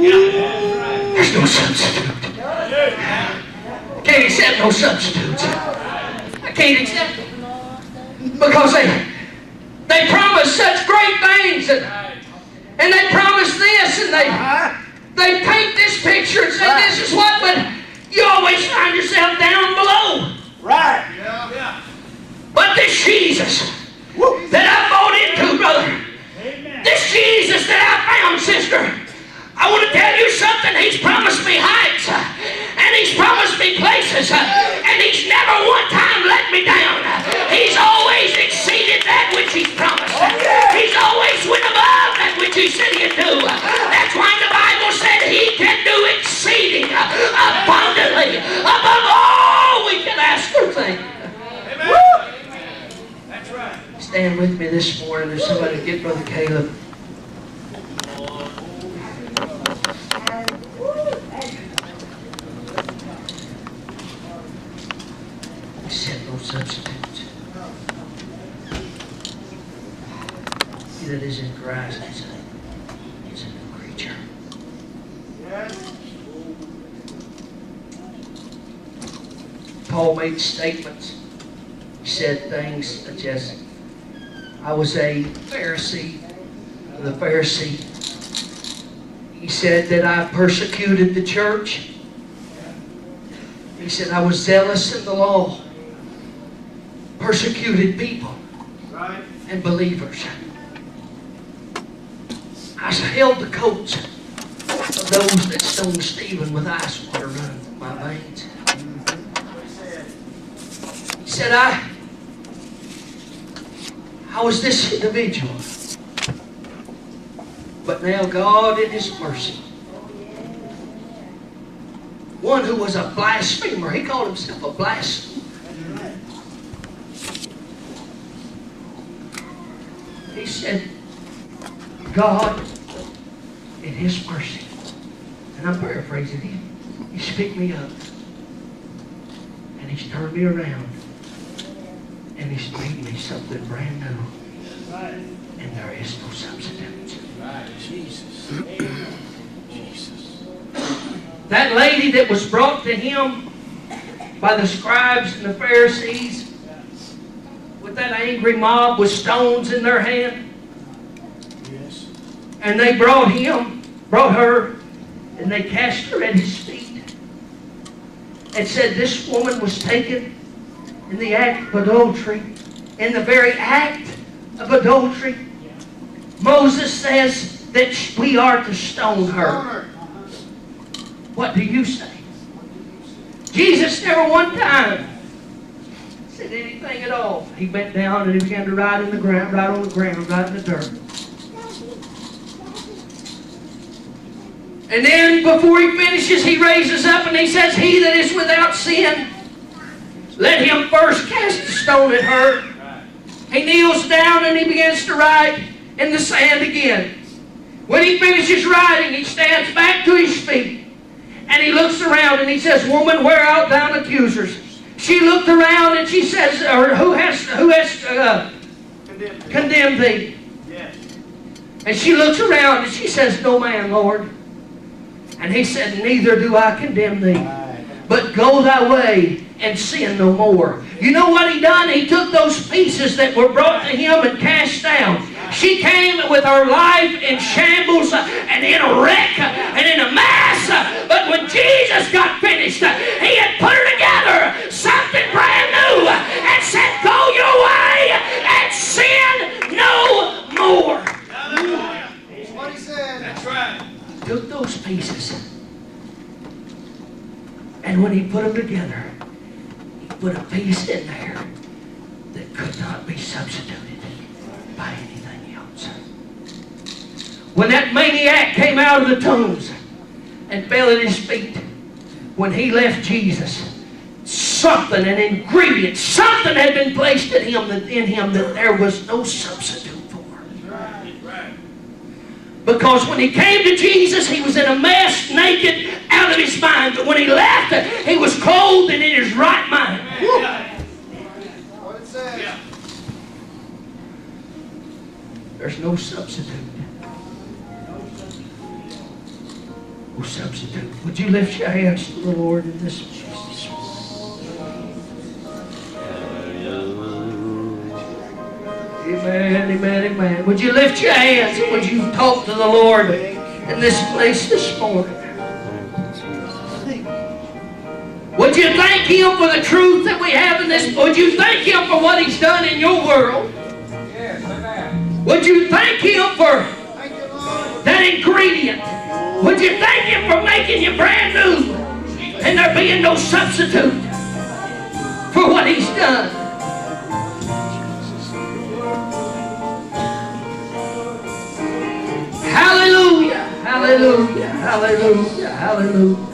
There's no substitute. I can't accept no substitutes. I can't accept them. Because they promise such great things, and they promise this, and they paint this picture and say this is what, but you always find yourself down below. Right. But this Jesus that I bought into, brother, this Jesus that I found, sister, I want to tell you something. He's promised me heights, and He's promised me places, and He's never one time let me down. He's always exceeded that which He's promised. He's always went above that which He said He'd do. That's why the Bible said He can do exceeding abundantly above all we can ask or think. That's right. Stand with me this morning. There's somebody to get Brother Caleb. No substitute. He that is in Christ is a new creature. Paul made statements. He said things such as, I was a Pharisee of the Pharisee. He said that I persecuted the church. He said I was zealous in the law. Persecuted people and believers. I held the coats of those that stoned Stephen with ice water running through my veins. He said I was this individual, but now God in His mercy, one who was a blasphemer, he called himself a blasphemer. He said, God, in His mercy, and I'm paraphrasing Him, He's picked me up, and He's turned me around, and He's made me something brand new, and there is no substitute. Jesus. Jesus. That lady that was brought to Him by the scribes and the Pharisees, with that angry mob with stones in their hand. Yes. And they brought her, and they cast her at His feet. And said this woman was taken in the act of adultery. In the very act of adultery. Moses says that we are to stone her. What do you say? Jesus never one time said anything at all. He bent down and He began to write in the ground, right on the ground, right in the dirt. And then before He finishes, He raises up and He says, He that is without sin, let him first cast a stone at her. He kneels down and he begins to write in the sand again. When he finishes writing, he stands back to his feet and he looks around and he says, Woman, where art thine accusers? She looked around and she says, Who has condemned thee? Yes. And she looks around and she says, No man, Lord. And he said, Neither do I condemn thee. But go thy way and sin no more. You know what he done? He took those pieces that were brought to him and cast down. She came with her life in shambles and in a wreck and in a mess. But when Jesus got finished, He had put her together, something brand new, and said, Go your way and sin no more. That's what He said. That's right. He took those pieces, and when He put them together, He put a piece in there that could not be substituted by anything else. When that maniac came out of the tombs and fell at His feet, when he left Jesus, something, an ingredient, something had been placed in him that there was no substitute for. Because when he came to Jesus, he was in a mess, naked, out of his mind. But when he left, he was clothed and in his right mind. What it says. There's no substitute. no substitute. Would you lift your hands to the Lord in this place? Amen, amen, amen. Would you lift your hands and would you talk to the Lord in this place this morning? Would you thank Him for the truth that we have in this? Would you thank Him for what He's done in your world? Yes, amen. Would you thank Him for that ingredient? Would you thank Him for making you brand new and there being no substitute for what He's done? Hallelujah, hallelujah, hallelujah, hallelujah.